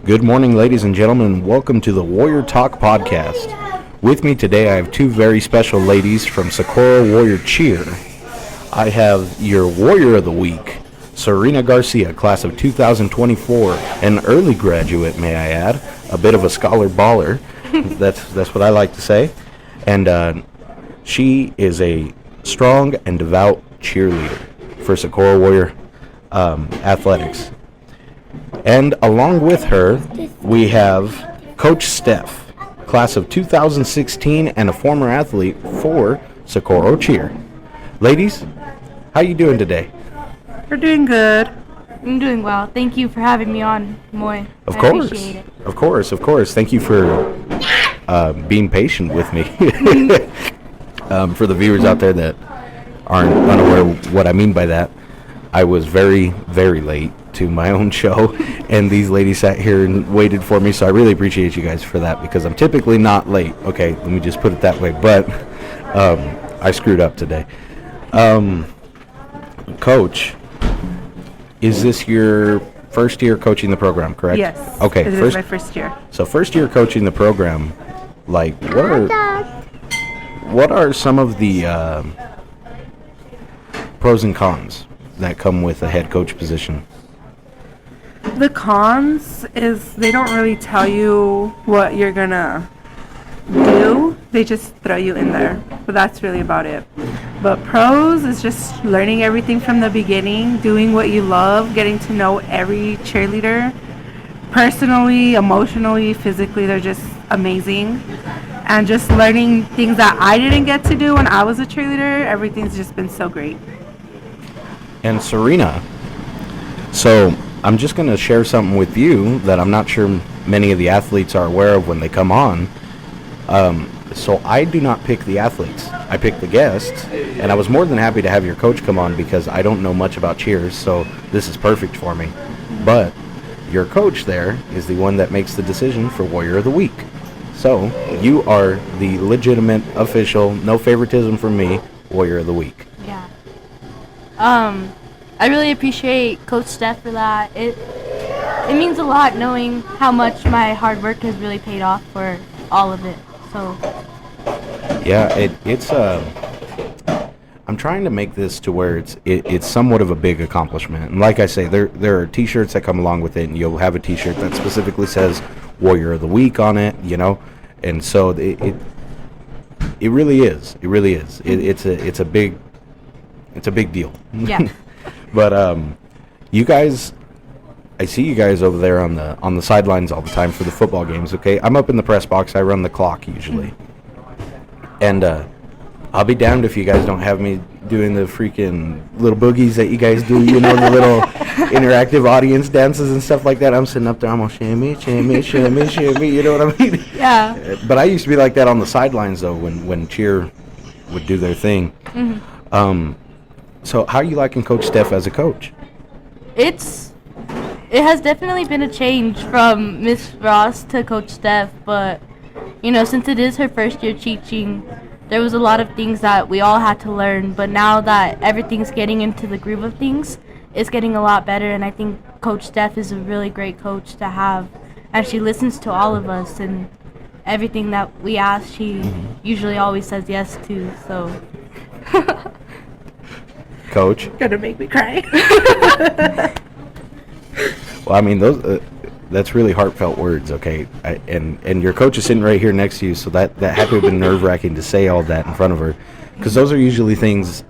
Good morning, ladies and gentlemen. Welcome to the Warrior Talk podcast. With me today, I have two very special ladies from Socorro Warrior Cheer. I have your Warrior of the Week, Serina Garcia, class of 2024, an early graduate, may I add, a bit of a scholar baller. That's what I like to say. And she is a strong and devout cheerleader for Socorro Warrior athletics. And along with her, we have Coach Steph, class of 2016 and a former athlete for Socorro Cheer. Ladies, how you doing today? We're doing good. I'm doing well. Thank you for having me on, Moy. Of I course. appreciate it. Of course. Thank you for being patient with me. For the viewers out there that aren't unaware of what I mean by that, I was very, very late to my own show, and these ladies sat here and waited for me, so I really appreciate you guys for that, because I'm typically not late. Okay, let me just put it that way, but I screwed up today. Coach, is this your first year coaching the program, correct? Yes. Okay. It is my first year. So first year coaching the program, like what are some of the pros and cons that come with a head coach position? The cons is they don't really tell you what you're gonna do. They just throw you in there. But that's really about it. But pros is just learning everything from the beginning, doing what you love, getting to know every cheerleader personally, emotionally, physically. They're just amazing. And just learning things that I didn't get to do when I was a cheerleader. Everything's just been so great. And Serina, so I'm just going to share something with you that I'm not sure many of the athletes are aware of when they come on. So I do not pick the athletes. I pick the guests, and I was more than happy to have your coach come on because I don't know much about cheers, so this is perfect for me. But your coach there is the one that makes the decision for Warrior of the Week. So you are the legitimate, official, no favoritism from me, Warrior of the Week. Yeah. I really appreciate Coach Steph for that. It means a lot knowing how much my hard work has really paid off for all of it. So yeah, it's I'm trying to make this to where it's somewhat of a big accomplishment. And like I say, there are T-shirts that come along with it, and you'll have a T-shirt that specifically says Warrior of the Week on it, you know. And so it really is. It really is. It's a big deal. yeah. But you guys, I see you guys over there on the sidelines all the time for the football games. Okay, I'm up in the press box. I run the clock usually, and I'll be damned if you guys don't have me doing the freaking little boogies that you guys do. You know, the little interactive audience dances and stuff like that. I'm sitting up there, I'm all shimmy, shimmy, shimmy, shimmy. You know what I mean? Yeah. But I used to be like that on the sidelines though, when cheer would do their thing. Mm-hmm. So how are you liking Coach Steph as a coach? It has definitely been a change from Miss Ross to Coach Steph, but you know, since it is her first year teaching, there was a lot of things that we all had to learn, but now that everything's getting into the groove of things, it's getting a lot better, and I think Coach Steph is a really great coach to have, and she listens to all of us, and everything that we ask, she usually always says yes to, so. Coach? Gonna make me cry. Well, I mean, that's really heartfelt words, okay? And your coach is sitting right here next to you, so that had to have been nerve-wracking to say all that in front of her. Because those are usually things,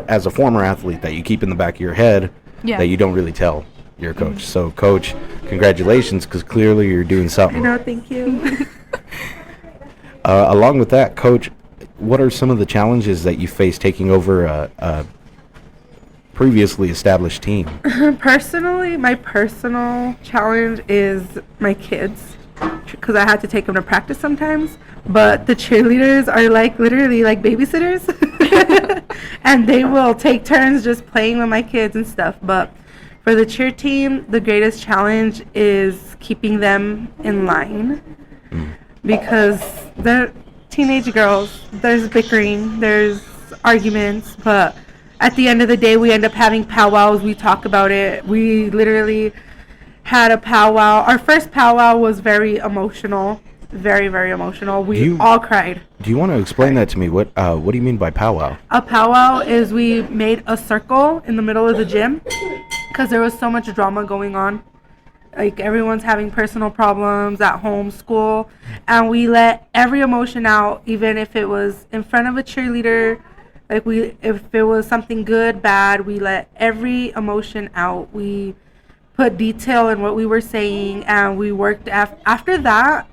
as a former athlete, that you keep in the back of your head that you don't really tell your coach. Mm-hmm. So, Coach, congratulations, because clearly you're doing something. I know, thank you. Along with that, Coach, what are some of the challenges that you face taking over a previously established team? Personally, my personal challenge is my kids, because I had to take them to practice sometimes. But the cheerleaders are literally like babysitters, and they will take turns just playing with my kids and stuff. But for the cheer team, the greatest challenge is keeping them in line, because they're teenage girls. There's bickering, there's arguments, but at the end of the day, we end up having powwows. We talk about it. We literally had a powwow. Our first powwow was very emotional, very, very emotional. We all cried. Do you want to explain that to me? What do you mean by powwow? A powwow is we made a circle in the middle of the gym because there was so much drama going on. Like, everyone's having personal problems at home, school, and we let every emotion out, even if it was in front of a cheerleader. Like, if it was something good, bad, we let every emotion out. We put detail in what we were saying, and we worked after that.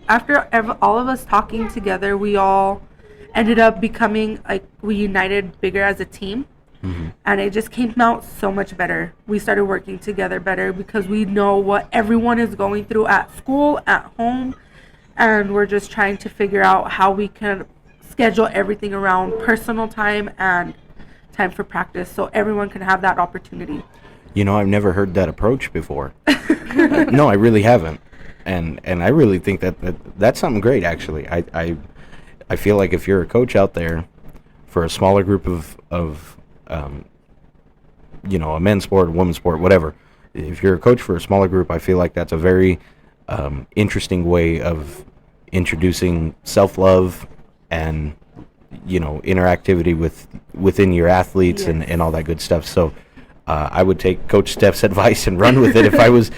After all of us talking together, we all ended up becoming, like, we united bigger as a team. Mm-hmm. And it just came out so much better. We started working together better because we know what everyone is going through at school, at home, and we're just trying to figure out how we can schedule everything around personal time and time for practice so everyone can have that opportunity. You know, I've never heard that approach before. No, I really haven't. And I really think that's something great, actually. I feel like if you're a coach out there for a smaller group of a men's sport, a women's sport, whatever, if you're a coach for a smaller group, I feel like that's a very interesting way of introducing self-love and, interactivity within your athletes. Yes. and all that good stuff. So I would take Coach Steph's advice and run with it if I was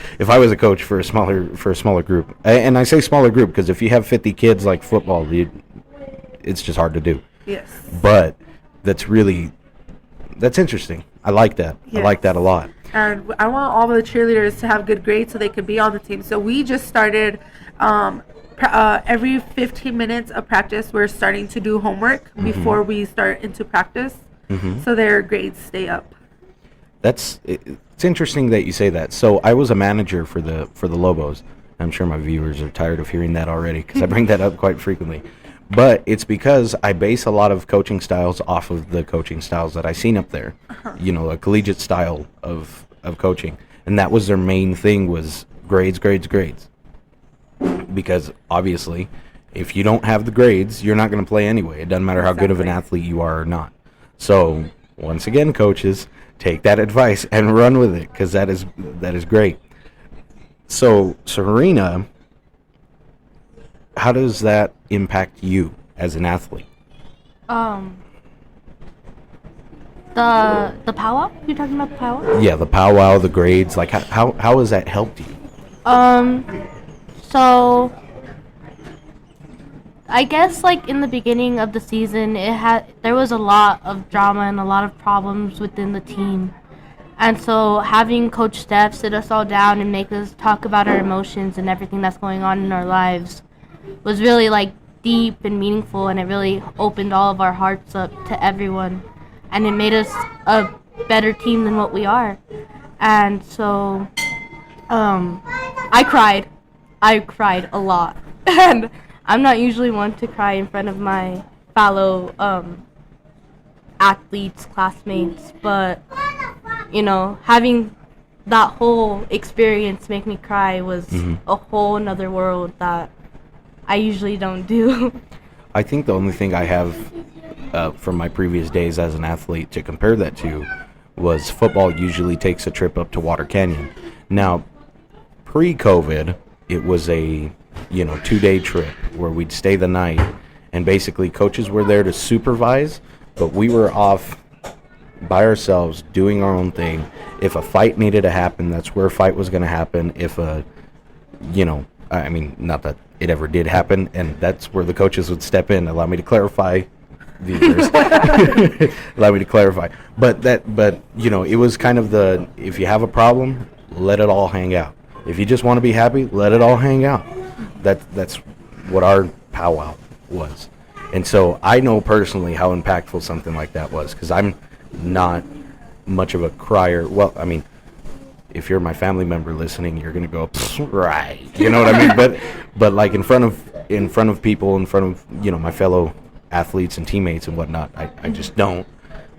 a coach for a smaller group. And I say smaller group because if you have 50 kids like football, it's just hard to do. Yes. But that's interesting. I like that. Yes. I like that a lot. And I want all the cheerleaders to have good grades so they could be on the team. So we just started every 15 minutes of practice, we're starting to do homework mm-hmm. before we start into practice, mm-hmm. so their grades stay up. It's interesting that you say that. So I was a manager for the Lobos. I'm sure my viewers are tired of hearing that already because I bring that up quite frequently. But it's because I base a lot of coaching styles off of the coaching styles that I seen up there. Uh-huh. A collegiate style of coaching. And that was their main thing was grades. Because obviously, if you don't have the grades, you're not going to play anyway. It doesn't matter how good of an athlete you are or not. So, once again, coaches, take that advice and run with it because that is great. So, Serina, how does that impact you as an athlete? The powwow? You're talking about the powwow? Yeah, the powwow, the grades. Like, how has that helped you? So I guess like in the beginning of the season, there was a lot of drama and a lot of problems within the team. And so having Coach Steph sit us all down and make us talk about our emotions and everything that's going on in our lives was really like deep and meaningful, and it really opened all of our hearts up to everyone, and it made us a better team than what we are. And so I cried a lot. And I'm not usually one to cry in front of my fellow athletes, classmates, but having that whole experience make me cry was mm-hmm. a whole another world that I usually don't do. I think the only thing I have from my previous days as an athlete to compare that to was football usually takes a trip up to Water Canyon. Now, pre-COVID, it was a 2-day trip where we'd stay the night, and basically coaches were there to supervise, but we were off by ourselves doing our own thing. If a fight needed to happen, that's where a fight was going to happen. If not that it ever did happen, and that's where the coaches would step in. Allow me to clarify, viewers. Allow me to clarify. But it was kind of if you have a problem, let it all hang out. If you just want to be happy, let it all hang out. That's what our powwow was. And so I know personally how impactful something like that was, because I'm not much of a crier. Well, I mean, if you're my family member listening, you're gonna go, right, you know what I mean? But like in front of people, in front of my fellow athletes and teammates and whatnot, I just don't.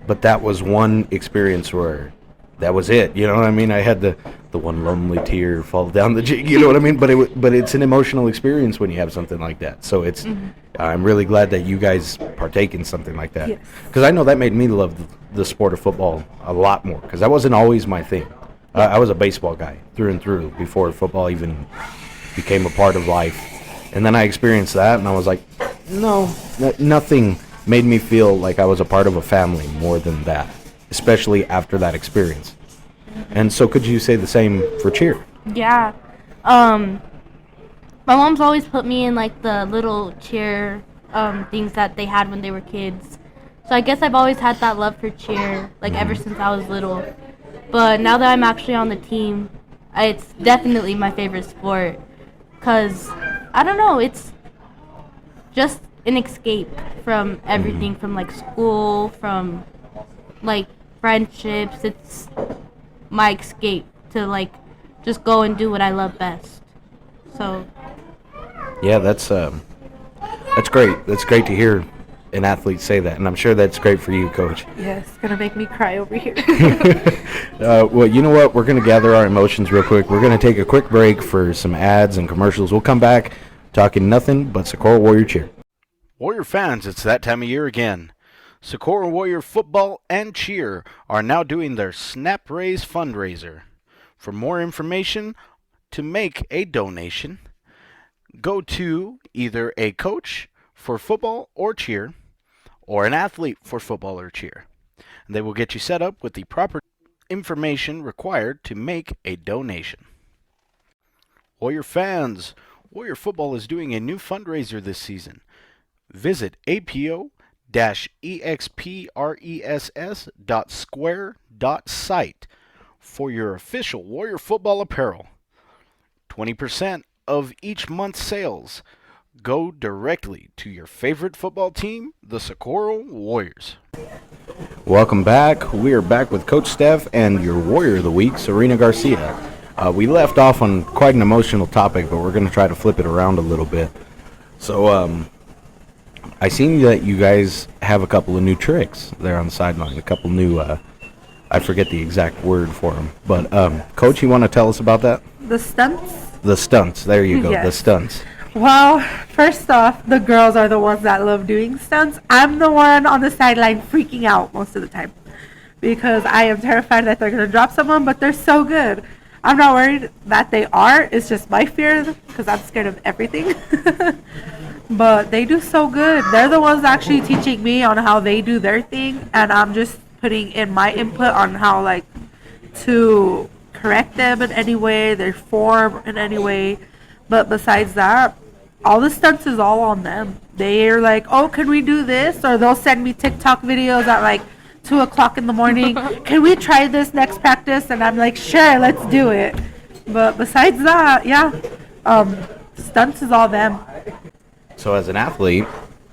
But that was one experience where that was it. You know what I mean? I had the one lonely tear fall down the cheek. You know what I mean? But it's an emotional experience when you have something like that. So it's mm-hmm. I'm really glad that you guys partake in something like that, because I know that made me love the sport of football a lot more, because that wasn't always my thing. I was a baseball guy through and through before football even became a part of life. And then I experienced that, and I was like, no, nothing made me feel like I was a part of a family more than that, especially after that experience. And so could you say the same for cheer? Yeah. My mom's always put me in like the little cheer things that they had when they were kids. So I guess I've always had that love for cheer, like ever since I was little. But now that I'm actually on the team, it's definitely my favorite sport. Cause I don't know, it's just an escape from everything, from like school, from like friendships. It's my escape to like just go and do what I love best. So Yeah, that's great. That's great to hear an athlete say that, and I'm sure that's great for you, Coach. Yes, gonna make me cry over here. Well, you know what? We're going to gather our emotions real quick. We're going to take a quick break for some ads and commercials. We'll come back talking nothing but Socorro Warrior Cheer. Warrior fans, it's that time of year again. Socorro Warrior Football and Cheer are now doing their Snap Raise fundraiser. For more information to make a donation, go to either a coach for football or cheer or an athlete for football or cheer. They will get you set up with the proper information required to make a donation. Warrior fans, Warrior Football is doing a new fundraiser this season. Visit apo-express.square.site for your official Warrior Football apparel. 20% of each month's sales go directly to your favorite football team, the Socorro Warriors. Welcome back. We are back with Coach Steph and your Warrior of the Week, Serina Garcia. We left off on quite an emotional topic, but we're going to try to flip it around a little bit. So, I seen that you guys have a couple of new tricks there on the sideline, a couple new, I forget the exact word for them. But, Coach, you want to tell us about that? The stunts? The stunts. There you go, Yes. The stunts. Well, first off, the girls are the ones that love doing stunts. I'm the one on the sideline freaking out most of the time because I am terrified that they're going to drop someone, but they're so good. I'm not worried that they are. It's just my fear because I'm scared of everything. But they do so good. They're the ones actually teaching me on how they do their thing, and I'm just putting in my input on how, like, to correct them in any way, their form in any way. But besides that, all the stunts is all on them. They're like, oh, can we do this? Or they'll send me TikTok videos at like 2 o'clock in the morning. Can we try this next practice? And I'm like, sure, let's do it. But besides that, yeah, stunts is all them. So as an athlete,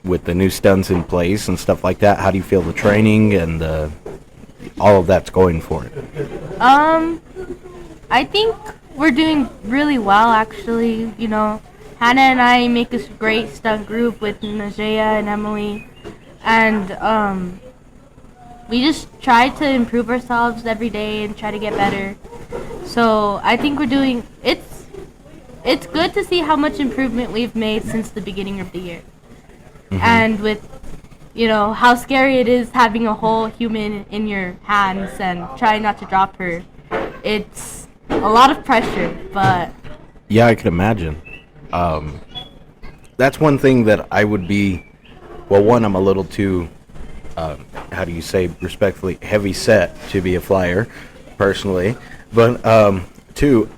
with the new stunts in place and stuff like that, how do you feel the training and all of that's going for it? I think we're doing really well, actually. You know, Hannah and I make a great stunt group with Najea and Emily, and we just try to improve ourselves every day and try to get better. So I think we're doing. It's good to see how much improvement we've made since the beginning of the year, and with, you know, how scary it is having a whole human in your hands and trying not to drop her. It's a lot of pressure, but Yeah, I could imagine. That's one thing that I would be, well, one, I'm a little too, how do you say, respectfully, heavy set to be a flyer, personally. But, two,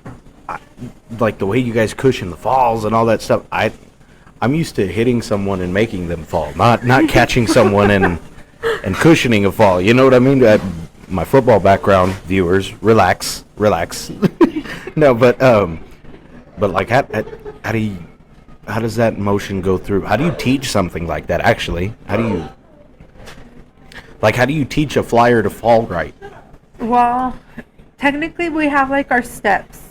like the way you guys cushion the falls and all that stuff, I'm used to hitting someone and making them fall, not catching someone and cushioning a fall. You know what I mean? My football background viewers, relax. No, but like how does that motion go through? How do you teach something like that? Actually, how do you teach a flyer to fall right? Well, technically we have like our steps.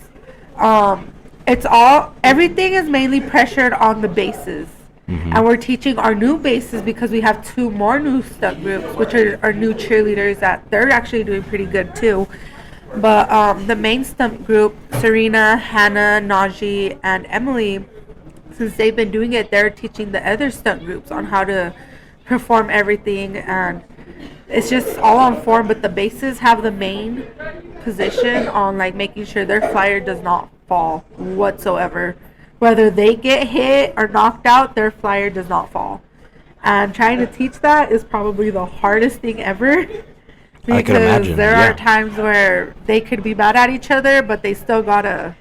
Everything is mainly pressured on the bases. And we're teaching our new bases because we have 2 more new stunt groups, which are our new cheerleaders that they're actually doing pretty good too. But the main stunt group, Serina, Hannah, Najee, and Emily, since they've been doing it, they're teaching the other stunt groups on how to perform everything. And it's just all on form, but the bases have the main position on like making sure their flyer does not fall whatsoever. Whether they get hit or knocked out, their flyer does not fall. And trying to teach that is probably the hardest thing ever. Because I can imagine. there are times where they could be mad at each other, but they still gotta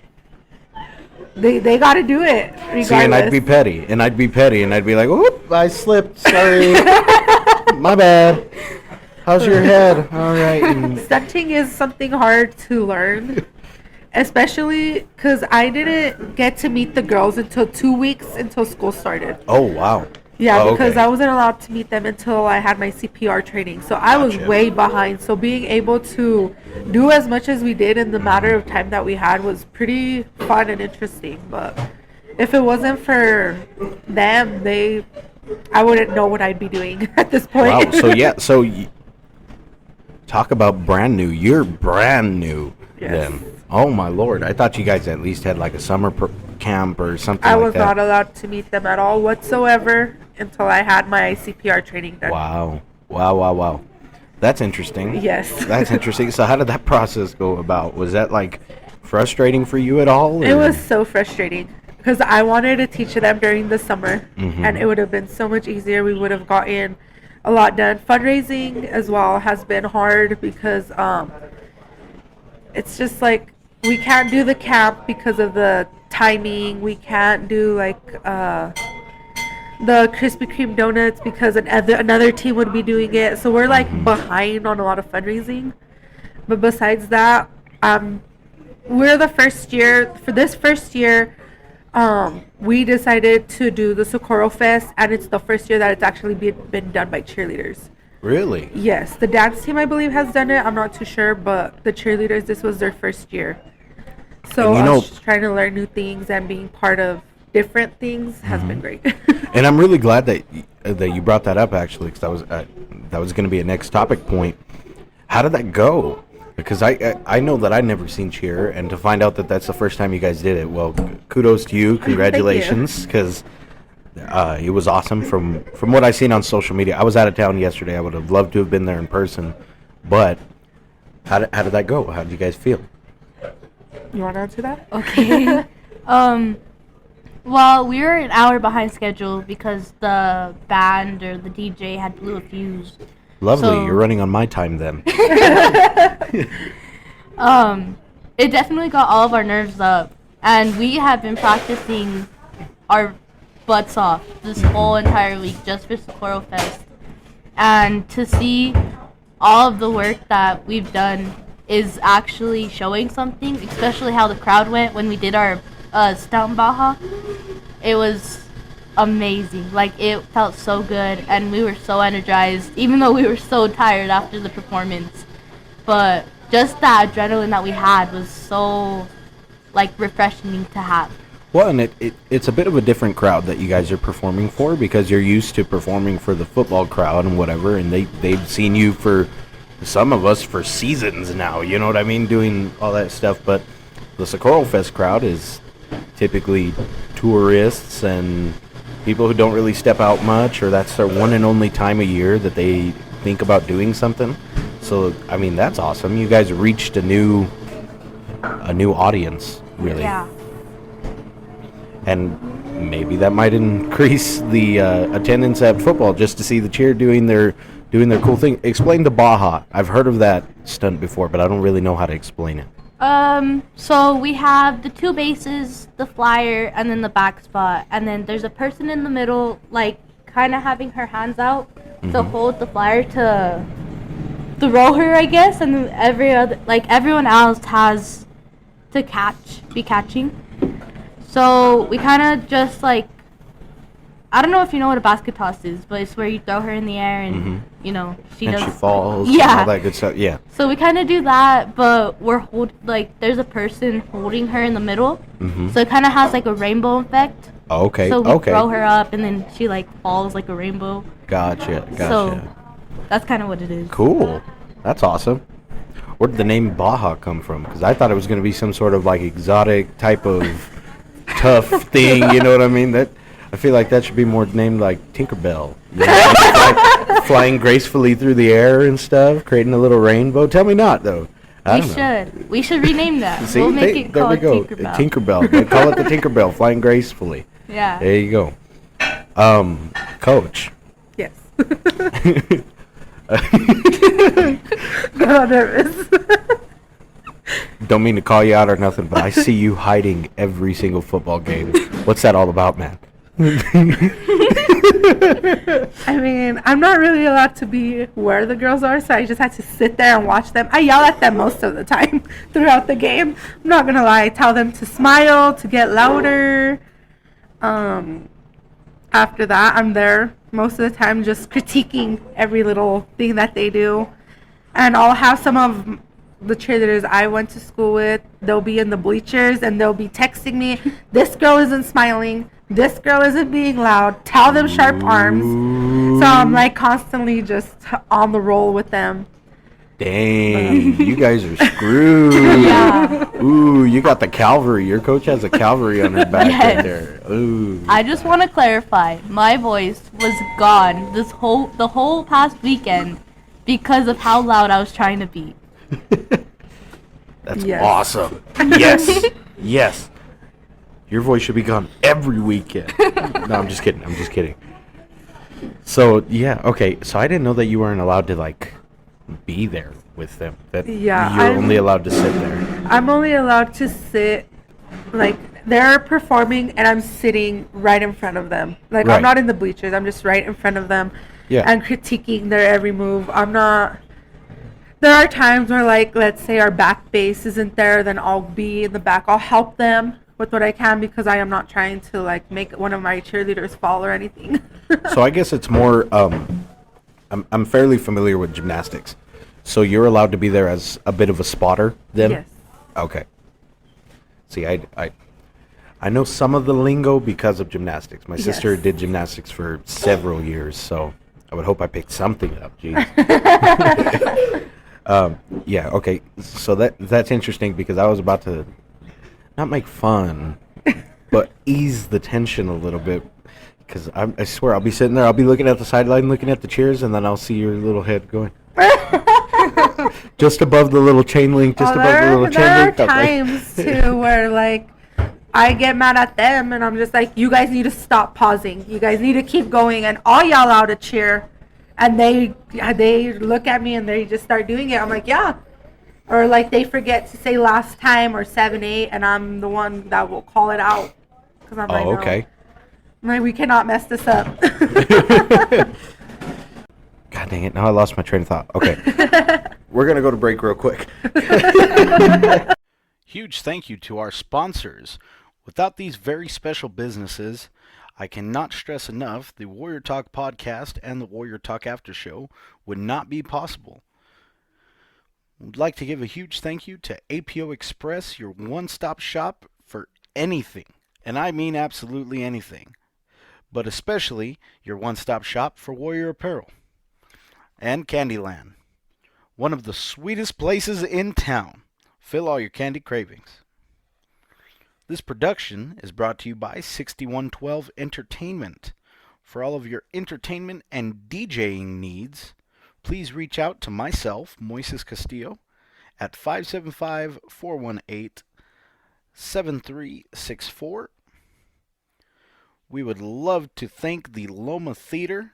they gotta do it regardless. See, and I'd be petty, and I'd be like, "Oop, I slipped. Sorry, my bad. How's your head? All right." And Stunting is something hard to learn, especially because I didn't get to meet the girls until 2 weeks until school started. oh wow. Yeah, Oh, because okay. I wasn't allowed to meet them until I had my CPR training. So I was Gotcha. way behind. So being able to do as much as we did in the matter of time that we had was pretty fun and interesting. But if it wasn't for them, I wouldn't know what I'd be doing at this point. Wow. So talk about brand new. You're brand new Yes. then. Oh my lord! I thought you guys at least had like a summer camp or something I like was that. not allowed to meet them at all whatsoever until I had my CPR training done. Wow. That's interesting. Yes. That's interesting. So how did that process go about? Was that like frustrating for you at all? It or- was so frustrating because I wanted to teach them during the summer, Mhm. and it would have been so much easier. We would have gotten a lot done. Fundraising as well has been hard because it's just like we can't do the camp because of the timing. We can't do like the Krispy Kreme donuts because another team would be doing it. So we're like behind on a lot of fundraising. But besides that, we're the first year. For this first year, we decided to do the Socorro Fest, and it's the first year that it's actually been done by cheerleaders. Really? Yes, the dance team I believe has done it. I'm not too sure, but the cheerleaders, this was their first year. So And you us just trying to learn new things and being part of different things has been great. And I'm really glad that you brought that up actually, because that was going to be a next topic point. How did that go? Because I know that I'd never seen cheer, and to find out that that's the first time you guys did it, well, kudos to you, congratulations, because it was awesome from what I seen on social media. I was out of town yesterday. I would have loved to have been there in person, but how did that go? How did you guys feel? You want to answer that? Okay. Well, we were an hour behind schedule because the band or the DJ had blew a fuse. Lovely, So- you're running on my time then. It definitely got all of our nerves up, and we have been practicing our butts off this whole entire week just for Socorro Fest. And to see all of the work that we've done is actually showing something, especially how the crowd went when we did our stunt Baja. It was amazing. Like, it felt so good, and we were so energized, even though we were so tired after the performance. But just that adrenaline that we had was so, like, refreshing to have. Well, and it's a bit of a different crowd that you guys are performing for, because you're used to performing for the football crowd and whatever, and they've seen you for, some of us, for seasons now, you know what I mean, doing all that stuff. But the Socorro Fest crowd is typically tourists and people who don't really step out much, or that's their one and only time of year that they think about doing something. So, I mean, that's awesome. You guys reached a new audience, really. Yeah. And maybe that might increase the attendance at football just to see the cheer doing their cool thing. Explain the Baja. I've heard of that stunt before, but I don't really know how to explain it. So we have the two bases, the flyer, and then the back spot, and then there's a person in the middle, like, kind of having her hands out to hold the flyer to throw her, I guess, and then everyone else has to be catching. So we kind of just, like, I don't know if you know what a basket toss is, but it's where you throw her in the air and, you know, she And does. she falls Yeah. and all that good stuff. Yeah. So we kind of do that, but there's a person holding her in the middle. So it kind of has, like, a rainbow effect. Okay. So we okay. throw her up, and then she, like, falls like a rainbow. Gotcha. So that's kind of what it is. Cool. That's awesome. Where did the name Baja come from? Because I thought it was going to be some sort of, like, exotic type of tough thing. You know what I mean? I feel like that should be more named like Tinkerbell. You know? flying gracefully through the air and stuff, creating a little rainbow. Tell me not, though. We should rename that. See, we'll make it there we called go. Tinkerbell. Tinkerbell. They call it the Tinkerbell, flying gracefully. Yeah. There you go. Coach. Yes. Got nervous. Don't mean to call you out or nothing, but I see you hiding every single football game. What's that all about, man? I mean, I'm not really allowed to be where the girls are, so I just had to sit there and watch them. I yell at them most of the time throughout the game. I'm not gonna lie. I tell them to smile, to get louder. After that, I'm there most of the time just critiquing every little thing that they do. And I'll have some of the cheerleaders I went to school with, they'll be in the bleachers and they'll be texting me, this girl isn't smiling, this girl isn't being loud, tell them sharp arms. So I'm like constantly just on the roll with them. Dang, you guys are screwed. Yeah. Ooh, you got the cavalry. Your coach has a cavalry on her back right Yes. there. Ooh. I just want to clarify, my voice was gone the whole past weekend because of how loud I was trying to be. That's Yes. awesome. Yes. Yes. Your voice should be gone every weekend. No, I'm just kidding. I'm just kidding. So, yeah, okay. So I didn't know that you weren't allowed to, like, be there with them. That Yeah, you're I'm- only allowed to sit there. I'm only allowed to sit, like, they're performing and I'm sitting right in front of them. Like, Right. I'm not in the bleachers, I'm just right in front of them Yeah. and critiquing their every move. I'm not. There are times where, like, let's say our back base isn't there, then I'll be in the back. I'll help them with what I can because I am not trying to, like, make one of my cheerleaders fall or anything. So I guess it's more, I'm fairly familiar with gymnastics. So you're allowed to be there as a bit of a spotter then? Yes. Okay. See, I know some of the lingo because of gymnastics. My sister Yes. did gymnastics for several years, so I would hope I picked something up. Jeez. Yeah. Okay. So that's interesting because I was about to not make fun, but ease the tension a little bit. Because I swear I'll be sitting there, I'll be looking at the sideline, looking at the cheers, and then I'll see your little head going just above the little chain link, just above the little chain there link. are I'm like- times too where, like, I get mad at them and I'm just like, you guys need to stop pausing. You guys need to keep going, and I'll yell out a cheer, and they look at me and they just start doing it. I'm like, yeah. Or, like, they forget to say last time or 7-8, and I'm the one that will call it out. Cause I'm like, Oh, no. okay. I'm like, we cannot mess this up. God dang it! Now I lost my train of thought. Okay, we're gonna go to break real quick. Huge thank you to our sponsors. Without these very special businesses, I cannot stress enough, the Warrior Talk podcast and the Warrior Talk After Show would not be possible. Would like to give a huge thank you to APO Express, your one-stop shop for anything, and I mean absolutely anything, but especially your one-stop shop for Warrior apparel. And Candyland, one of the sweetest places in town. Fill all your candy cravings. This production is brought to you by 6112 Entertainment. For all of your entertainment and DJing needs, please reach out to myself, Moises Castillo, at 575-418-7364. We would love to thank the Loma Theater.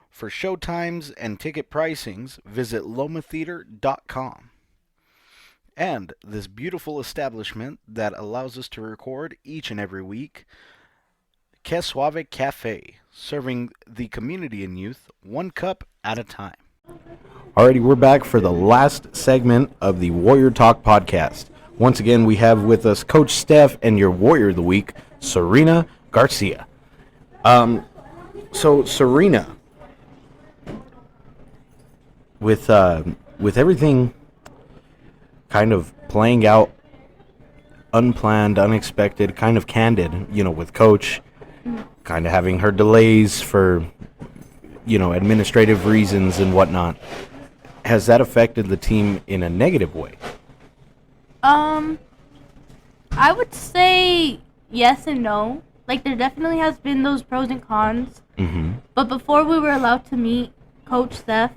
For showtimes and ticket pricings, visit lomatheater.com. And this beautiful establishment that allows us to record each and every week, Que Suave Cafe, serving the community and youth one cup at a time. Alrighty, we're back for the last segment of the Warrior Talk podcast. Once again, we have with us Coach Steph and your Warrior of the Week, Serina Garcia. So Serina, with everything kind of playing out unplanned, unexpected, kind of candid, with Coach kind of having her delays for, administrative reasons and whatnot, has that affected the team in a negative way? I would say yes and no. Like, there definitely has been those pros and cons. Mm-hmm. But before we were allowed to meet, Coach Steph,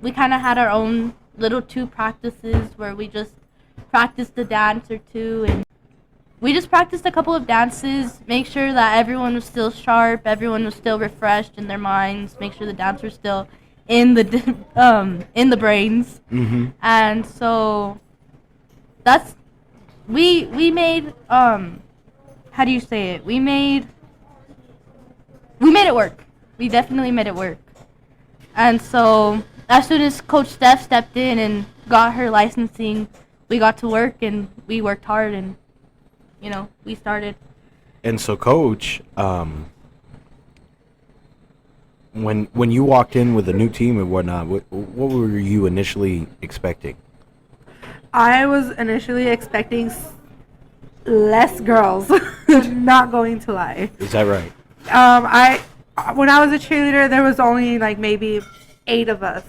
we kind of had our own little 2 practices where we just practiced a dance or 2, and we just practiced a couple of dances, make sure that everyone was still sharp, everyone was still refreshed in their minds, make sure the dance was still in the brains. Mm-hmm. And so that's we made how do you say it? We made it work. We definitely made it work. And so as soon as Coach Steph stepped in and got her licensing, we got to work and we worked hard and we started. And so, Coach, when you walked in with a new team and whatnot, what were you initially expecting? I was initially expecting less girls. Not going to lie. Is that right? When I was a cheerleader, there was only like maybe 8 of us.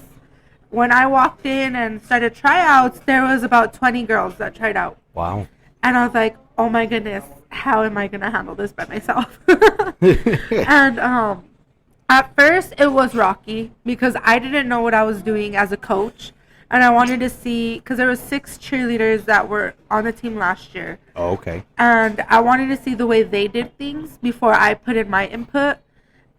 When I walked in and started tryouts, there was about 20 girls that tried out. Wow. And I was like, oh my goodness, how am I going to handle this by myself? And at first it was rocky because I didn't know what I was doing as a coach. And I wanted to see, because there was 6 cheerleaders that were on the team last year. Oh, okay. And I wanted to see the way they did things before I put in my input.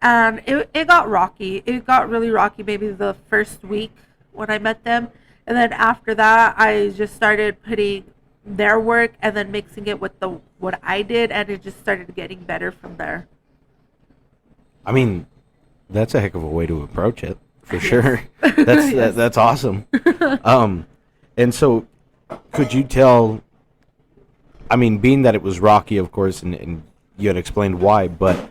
And it got rocky. It got really rocky maybe the first week when I met them. And then after that, I just started putting their work and then mixing it with what I did. And it just started getting better from there. I mean, that's a heck of a way to approach it, for sure. That's awesome. And so, could you tell? I mean, being that it was rocky, of course, and you had explained why, but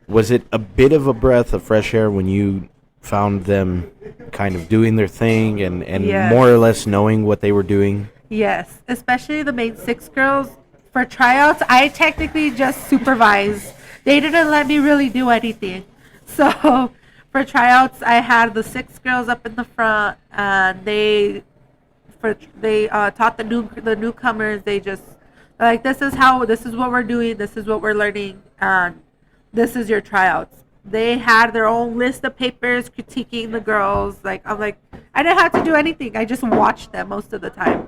was it a bit of a breath of fresh air when you found them kind of doing their thing and Yes. more or less knowing what they were doing? Yes, especially the main 6 girls. For tryouts, I technically just supervised. They didn't let me really do anything. So for tryouts, I had the 6 girls up in the front, and they taught the newcomers. They just like, this is what we're doing, this is what we're learning, and this is your tryouts. They had their own list of papers critiquing the girls. I'm like, I didn't have to do anything. I just watched them most of the time.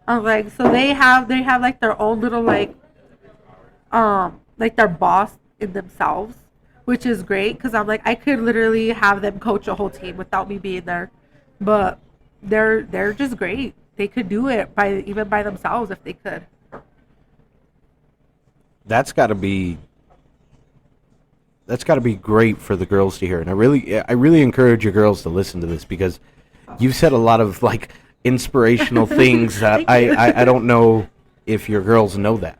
I'm like, so they have like their own little like their boss in themselves, which is great because I'm like, I could literally have them coach a whole team without me being there. But they're just great. They could do it even by themselves if they could. That's got to be great for the girls to hear. And I really encourage your girls to listen to this because you've said a lot of like inspirational things that I don't know if your girls know that,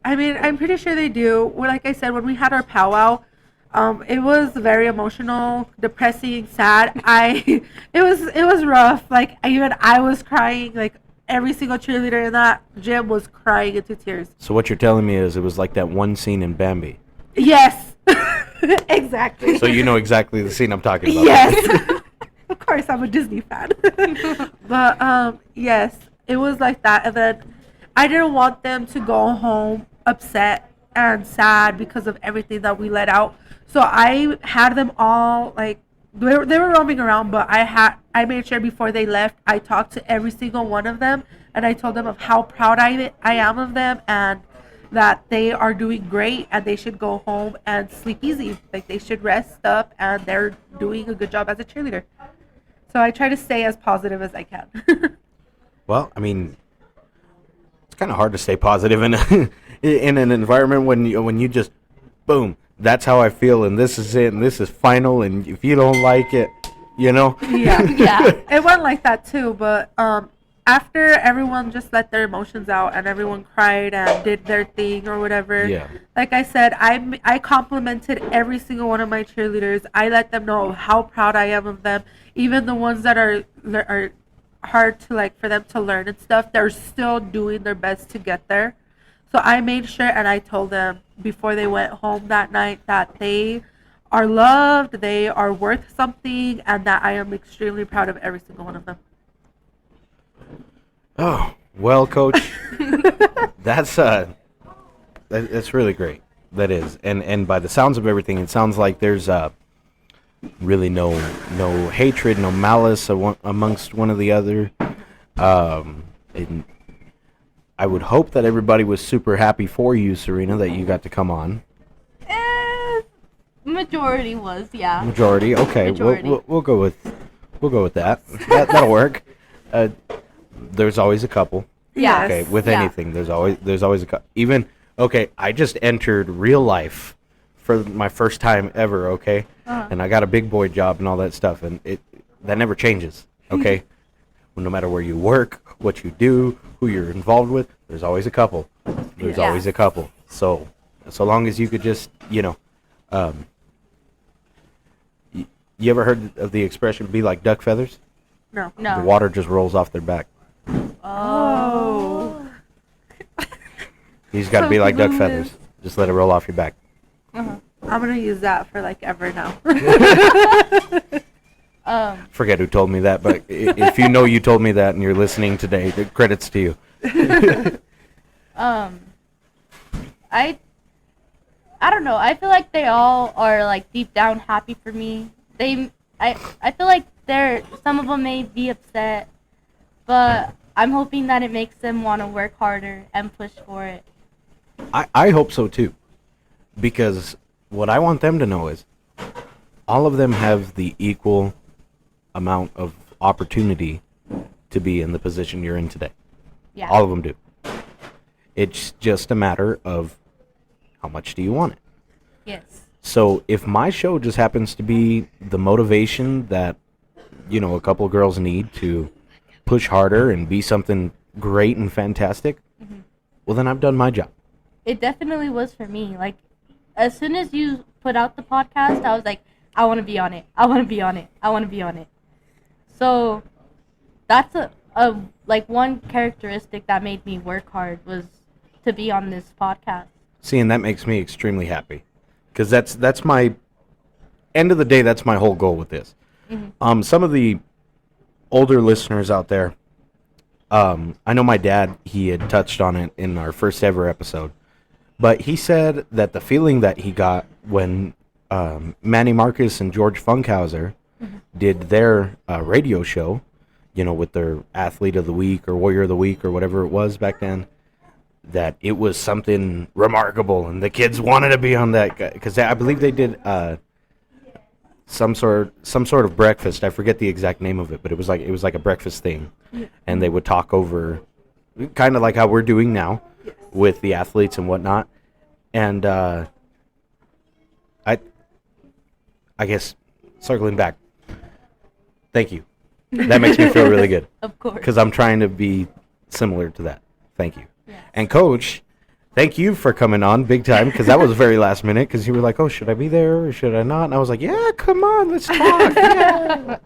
I mean, I'm pretty sure they do. Well, like I said, when we had our powwow, it was very emotional, depressing, sad. It was rough. Like I was crying. Like every single cheerleader in that gym was crying into tears. So what you're telling me is it was like that one scene in Bambi. Yes, exactly. So you know exactly the scene I'm talking about. Yes, of course I'm a Disney fan. But yes, it was like that, and then I didn't want them to go home upset and sad because of everything that we let out. So I had them all like they were roaming around, but I made sure before they left I talked to every single one of them and I told them of how proud I am of them and that they are doing great and they should go home and sleep easy. Like they should rest up and they're doing a good job as a cheerleader. So I try to stay as positive as I can. Well, I mean, it's kind of hard to stay positive in in an environment when you just boom, that's how I feel and this is it and this is final and if you don't like it, Yeah. Yeah. It went like that too, but after everyone just let their emotions out and everyone cried and did their thing or whatever. Yeah. Like I said, I complimented every single one of my cheerleaders. I let them know how proud I am of them. Even the ones that are hard to like for them to learn and stuff, they're still doing their best to get there. So I made sure and I told them before they went home that night that they are loved, they are worth something, and that I am extremely proud of every single one of them. Oh, well, Coach, that's really great. That is, and by the sounds of everything, it sounds like there's really no hatred, no malice amongst one or the other. And I would hope that everybody was super happy for you, Serina, that you got to come on. Majority was, yeah. Majority, okay. Majority. We'll go with that. That'll work. There's always a couple. Yeah. Okay, with Yeah. anything, there's always a couple. Even okay, I just entered real life for my first time ever. Okay, and I got a big boy job and all that stuff, and that never changes. Okay, no matter where you work, what you do, who you're involved with, there's always a couple. There's Yeah. always a couple. So long as you could just, you ever heard of the expression "be like duck feathers"? No. No. The water just rolls off their back. Oh. You just got to So be like duck clueless. feathers. Just let it roll off your back. I'm gonna use that for like ever now. Forget who told me that, but if you know you told me that and you're listening today, the credits to you. I don't know. I feel like they all are like deep down happy for me. I feel like some of them may be upset, but I'm hoping that it makes them want to work harder and push for it. I hope so too, because what I want them to know is all of them have the equal amount of opportunity to be in the position you're in today. Yeah. All of them do. It's just a matter of how much do you want it. Yes. So if my show just happens to be the motivation that, a couple girls need to push harder and be something great and fantastic, well, then I've done my job. It definitely was for me. Like, as soon as you put out the podcast, I was like, I want to be on it. I want to be on it. I want to be on it. So that's a one characteristic that made me work hard was to be on this podcast. See, and that makes me extremely happy, because that's my end of the day. That's my whole goal with this. Some of the older listeners out there, I know my dad, he had touched on it in our first ever episode, but he said that the feeling that he got when Manny Marcus and George Funkhauser did their radio show, with their Athlete of the Week or Warrior of the Week or whatever it was back then, that it was something remarkable and the kids wanted to be on that, because I believe they did some sort of breakfast. I forget the exact name of it, but it was like a breakfast thing, and they would talk over, kind of like how we're doing now, with the athletes and whatnot. And I guess circling back, thank you. That makes me feel really good. Of course. Because I'm trying to be similar to that. Thank you. Yes. And Coach, thank you for coming on big time, because that was very last minute, because you were like, oh, should I be there or should I not? And I was like, yeah, come on, let's talk. Yeah.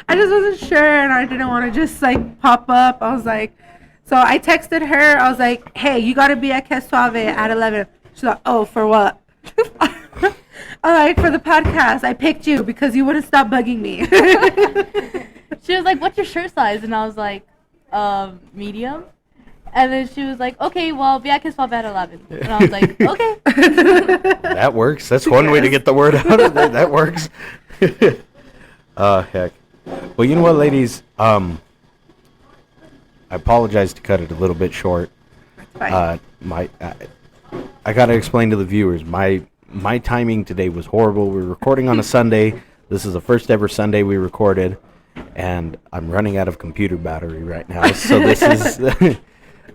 I just wasn't sure, and I didn't want to just like pop up. I was like, so I texted her. I was like, hey, you got to be at Que Suave at 11. She's like, oh, for what? I'm like, for the podcast. I picked you because you wouldn't stop bugging me. She was like, what's your shirt size? And I was like, medium. And then she was like, okay, well, be at Que Suave at 11. And I was like, okay. That works. That's one way to get the word out of it. That works. Heck. Well, you know what, ladies? I apologize to cut it a little bit short. Fine. I gotta explain to the viewers, my timing today was horrible. We were recording on a Sunday. This is the first ever Sunday we recorded, and I'm running out of computer battery right now. So this is,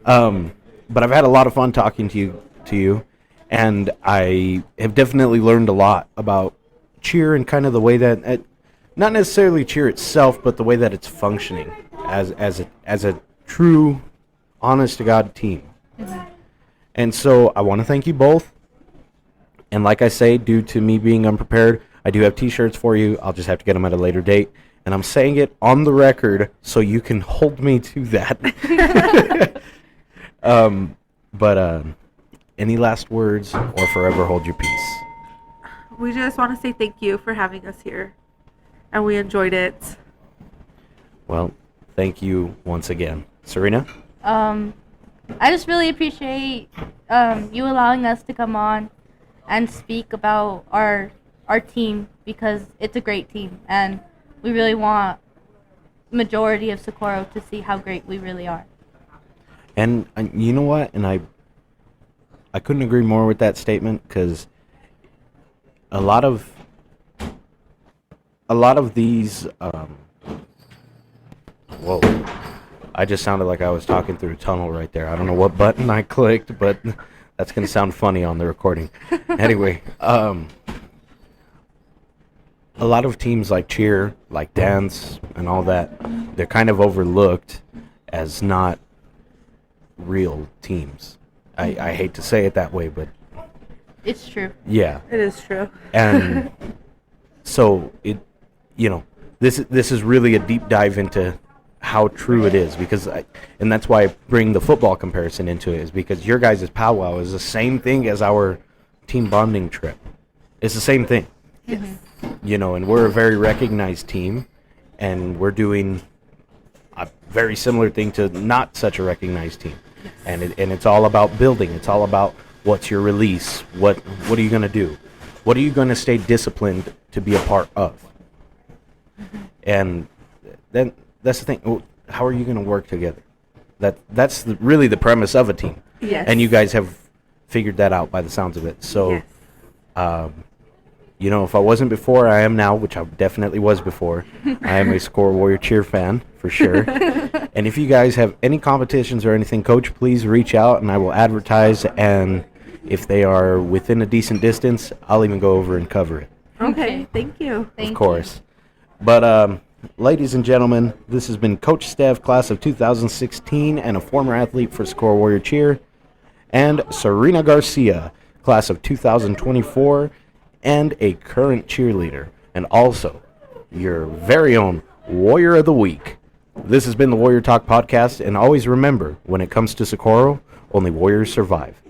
but I've had a lot of fun talking to you, and I have definitely learned a lot about cheer and kind of the way that, not necessarily cheer itself, but the way that it's functioning as a true, honest to God team. And so I want to thank you both. And like I say, due to me being unprepared, I do have t-shirts for you. I'll just have to get them at a later date. And I'm saying it on the record so you can hold me to that. But any last words, or forever hold your peace? We just want to say thank you for having us here, and we enjoyed it. Well, thank you once again. Serina? I just really appreciate you allowing us to come on and speak about our our team because it's a great team, and we really want majority of Socorro to see how great we really are. And you know what? And I couldn't agree more with that statement, because a lot of these whoa, I just sounded like I was talking through a tunnel right there. I don't know what button I clicked, but that's going to sound funny on the recording. Anyway, a lot of teams like cheer, like dance, and all that, they're kind of overlooked as not real teams. I hate to say it that way, but It's true. yeah. It is true. And so this is really a deep dive into how true it is, because and that's why I bring the football comparison into it, is because your guys' powwow is the same thing as our team bonding trip. It's the same thing. Yes. And we're a very recognized team, and we're doing a very similar thing to not such a recognized team. And it's all about building. It's all about what's your release, what are you going to do, what are you going to stay disciplined to be a part of. And then that's the thing. How are you going to work together? That's really the premise of a team. Yes. And you guys have figured that out by the sounds of it. So, Yes. if I wasn't before, I am now, which I definitely was before. I am a Socorro Warrior cheer fan, for sure. And if you guys have any competitions or anything, Coach, please reach out, and I will advertise. And if they are within a decent distance, I'll even go over and cover it. Okay. Thank you. Thank Of course. But, ladies and gentlemen, this has been Coach Steph, class of 2016, and a former athlete for Socorro Warrior Cheer, and Serina Garcia, class of 2024, and a current cheerleader, and also your very own Warrior of the Week. This has been the Warrior Talk Podcast, and always remember, when it comes to Socorro, only Warriors survive.